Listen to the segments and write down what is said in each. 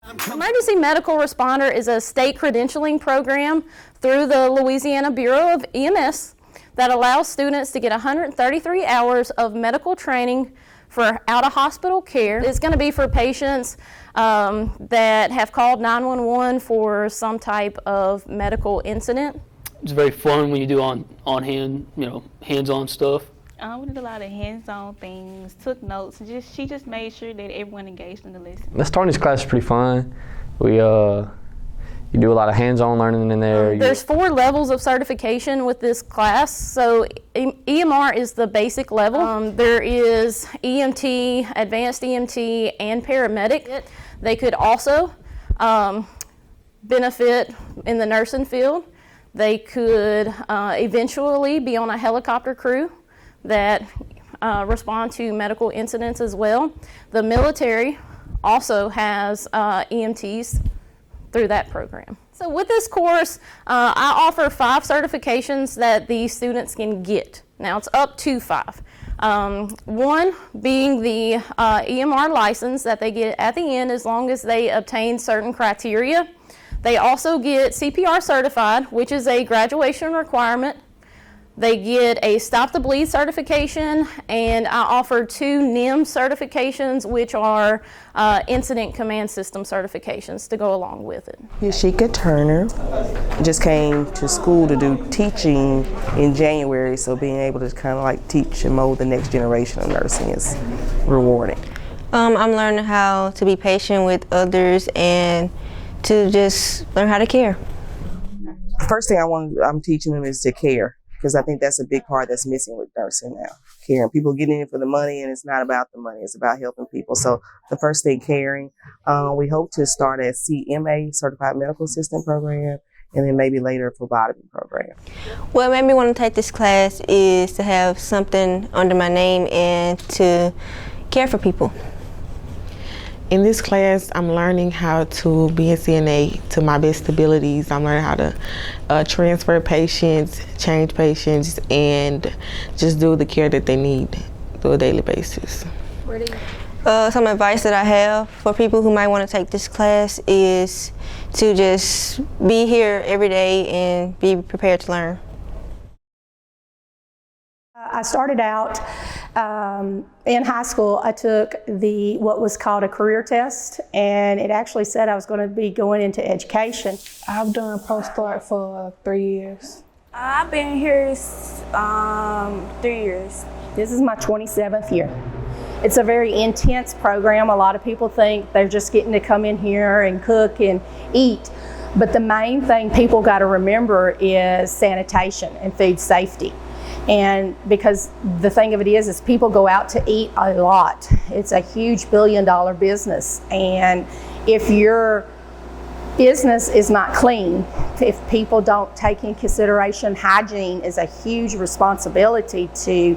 Emergency Medical Responder is a state credentialing program through the Louisiana Bureau of EMS that allows students to get 133 hours of medical training for out-of-hospital care. It's going to be for patients that have called 911 for some type of medical incident. It's very fun when you do on-hand, hands-on stuff. We did a lot of hands-on things, took notes, and she just made sure that everyone engaged in the lesson. The starting this class is pretty fun. You do a lot of hands-on learning in there. There's 4 levels of certification with this class. So EMR is the basic level. There is EMT, advanced EMT, and paramedic. They could also benefit in the nursing field. They could eventually be on a helicopter crew that respond to medical incidents as well. The military also has EMTs through that program. So with this course, I offer 5 certifications that the students can get. Now it's up to 5. One being the EMR license that they get at the end as long as they obtain certain criteria. They also get CPR certified, which is a graduation requirement. They get a Stop the Bleed certification, and I offer 2 NIM certifications, which are Incident Command System certifications to go along with it. Yashika Turner just came to school to do teaching in January, so being able to kind of like teach and mold the next generation of nursing is rewarding. I'm learning how to be patient with others and to just learn how to care. First thing I'm teaching them is to care, because I think that's a big part that's missing with nursing now. Caring. People get in for the money, and it's not about the money. It's about helping people. So the first thing, caring. We hope to start at CMA, Certified Medical Assistant Program, and then maybe later a phlebotomy program. What made me want to take this class is to have something under my name and to care for people. In this class, I'm learning how to be a CNA to my best abilities. I'm learning how to transfer patients, change patients, and just do the care that they need on a daily basis. Some advice that I have for people who might want to take this class is to just be here every day and be prepared to learn. I started out in high school. I took what was called a career test, and it actually said I was going to be going into education. I've done post-start for 3 years. I've been here 3 years. This is my 27th year. It's a very intense program. A lot of people think they're just getting to come in here and cook and eat. But the main thing people got to remember is sanitation and food safety. And because the thing of it is people go out to eat a lot. It's a huge billion-dollar business. And if your business is not clean, if people don't take in consideration hygiene is a huge responsibility to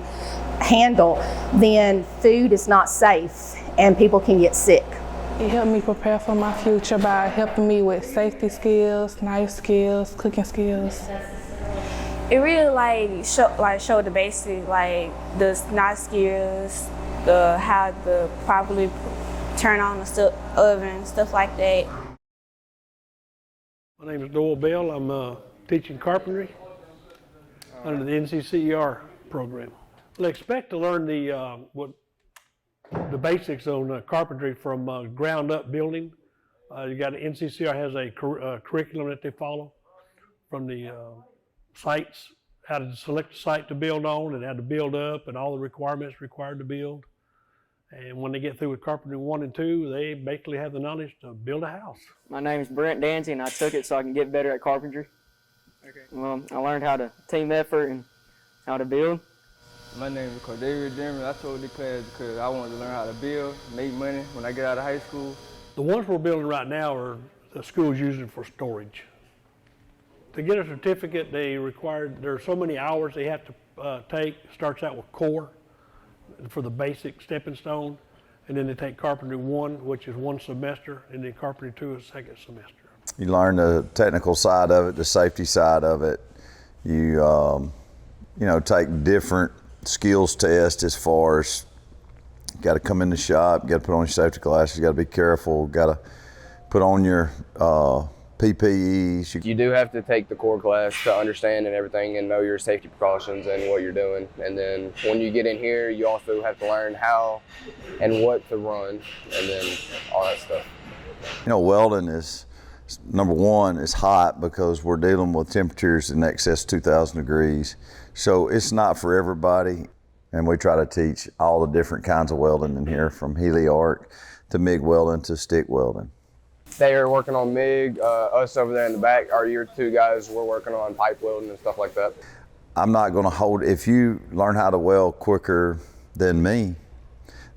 handle, then food is not safe and people can get sick. It helped me prepare for my future by helping me with safety skills, knife skills, cooking skills. It really showed the basic, the knife skills, how to properly turn on the oven, stuff like that. My name is Doyle Bell. I'm teaching carpentry under the NCCER program. I expect to learn the basics on carpentry from ground up building. You got NCCER has a curriculum that they follow from the sites, how to select a site to build on and how to build up and all the requirements required to build. And when they get through with carpentry 1 and 2, they basically have the knowledge to build a house. My name is Brent Dancy, and I took it so I can get better at carpentry. Okay. Well, I learned how to team effort and how to build. My name is Cordelia Dermott. I took the class because I wanted to learn how to build, make money when I get out of high school. The ones we're building right now are the schools using for storage. To get a certificate, there's so many hours they have to take. It starts out with core for the basic stepping stone, and then they take carpentry 1, which is 1 semester, and then carpentry 2 is 2nd semester. You learn the technical side of it, the safety side of it. You take different skills tests as far as got to come in the shop, got to put on your safety glasses, got to be careful, got to put on your PPEs. You do have to take the core class to understand and everything and know your safety precautions and what you're doing. And then when you get in here, you also have to learn how and what to run and then all that stuff. You know, welding is, number one, it's hot because we're dealing with temperatures in excess of 2,000 degrees. So it's not for everybody. And we try to teach all the different kinds of welding in here, from heli arc to MIG welding to stick welding. They are working on MIG. Us over there in the back are your two guys. We're working on pipe welding and stuff like that. I'm not going to hold, if you learn how to weld quicker than me,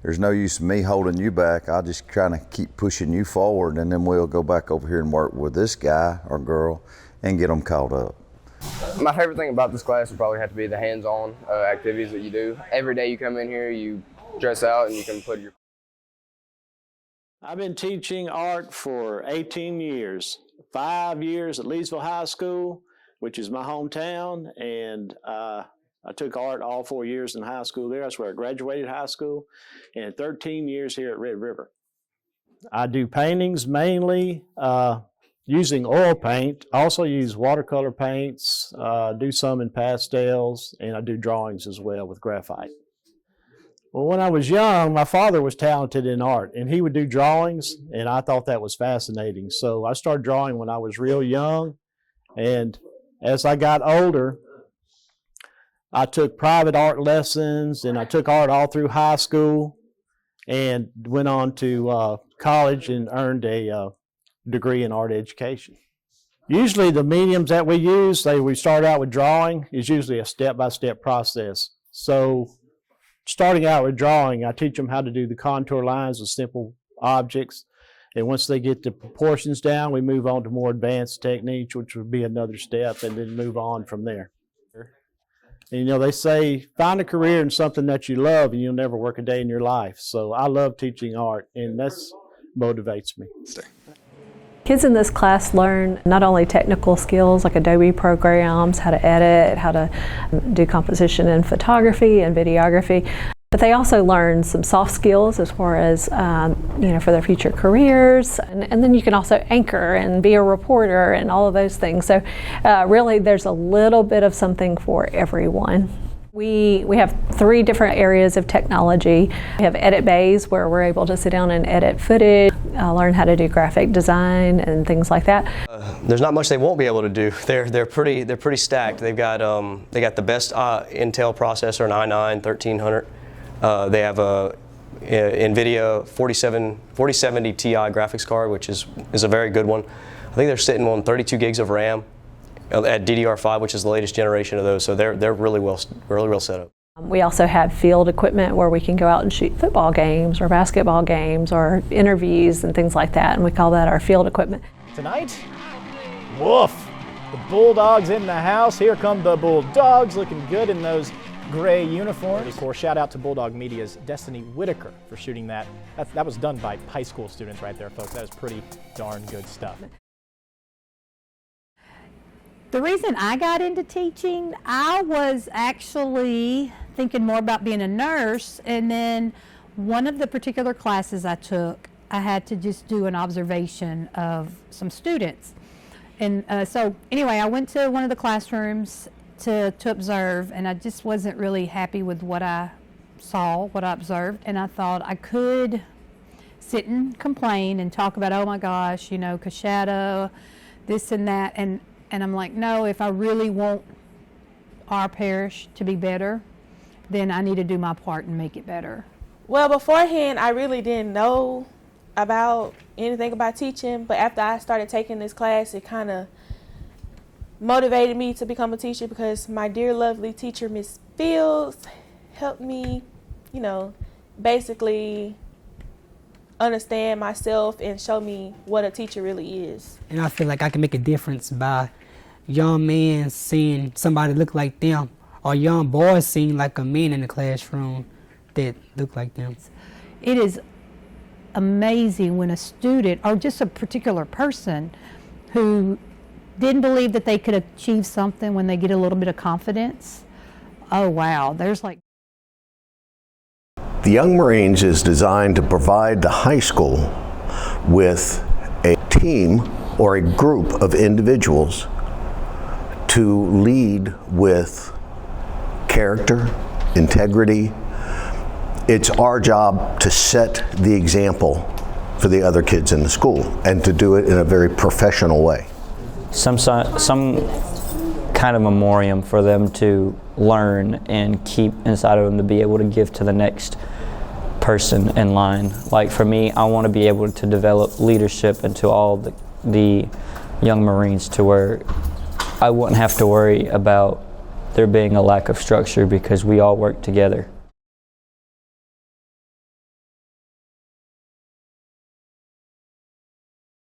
there's no use in me holding you back. I'll just kind of keep pushing you forward, and then we'll go back over here and work with this guy or girl and get them caught up. My favorite thing about this class would probably have to be the hands-on activities that you do. Every day you come in here, you dress out and you can put your... I've been teaching art for 18 years, 5 years at Leesville High School, which is my hometown, and I took art all 4 years in high school there. That's where I graduated high school, and 13 years here at Red River. I do paintings mainly using oil paint. I also use watercolor paints, do some in pastels, and I do drawings as well with graphite. Well, when I was young, my father was talented in art, and he would do drawings, and I thought that was fascinating. So I started drawing when I was real young, and as I got older, I took private art lessons, and I took art all through high school and went on to college and earned a degree in art education. Usually the mediums that we use, we start out with drawing, is usually a step-by-step process. So starting out with drawing, I teach them how to do the contour lines of simple objects. And once they get the proportions down, we move on to more advanced techniques, which would be another step, and then move on from there. And, you know, they say, find a career in something that you love and you'll never work a day in your life. So I love teaching art, and that's motivates me. Kids in this class learn not only technical skills like Adobe programs, how to edit, how to do composition and photography and videography, but they also learn some soft skills as far as, for their future careers. And then you can also anchor and be a reporter and all of those things. So really there's a little bit of something for everyone. We have 3 different areas of technology. We have edit bays where we're able to sit down and edit footage, learn how to do graphic design and things like that. There's not much they won't be able to do. They're pretty stacked. They've got the best Intel processor, an i9 1300. They have a NVIDIA 4070 Ti graphics card, which is a very good one. I think they're sitting on 32 gigs of RAM at DDR5, which is the latest generation of those. So they're really well set up. We also have field equipment where we can go out and shoot football games or basketball games or interviews and things like that, and we call that our field equipment. Tonight, woof! The Bulldogs in the house. Here come the Bulldogs, looking good in those gray uniforms. Of course, shout out to Bulldog Media's Destiny Whitaker for shooting that. That was done by high school students right there, folks. That is pretty darn good stuff. The reason I got into teaching, I was actually thinking more about being a nurse, and then one of the particular classes I took, I had to just do an observation of some students. And so anyway, I went to one of the classrooms to observe, and I just wasn't really happy with what I saw, what I observed, and I thought I could sit and complain and talk about, oh my gosh, Coshada, this and that, and I'm like, no, if I really want our parish to be better, then I need to do my part and make it better. Well, beforehand, I really didn't know about anything about teaching, but after I started taking this class, it kind of motivated me to become a teacher because my dear, lovely teacher, Miss Fields, helped me, basically understand myself and show me what a teacher really is. And I feel like I can make a difference by young men seeing somebody look like them, or young boys seeing like a man in the classroom that look like them. It is amazing when a student, or just a particular person who didn't believe that they could achieve something, when they get a little bit of confidence, oh wow, there's like... The Young Marines is designed to provide the high school with a team or a group of individuals to lead with character, integrity. It's our job to set the example for the other kids in the school and to do it in a very professional way. Some kind of memoriam for them to learn and keep inside of them to be able to give to the next person in line. Like for me, I want to be able to develop leadership into all the young Marines to where I wouldn't have to worry about there being a lack of structure because we all work together.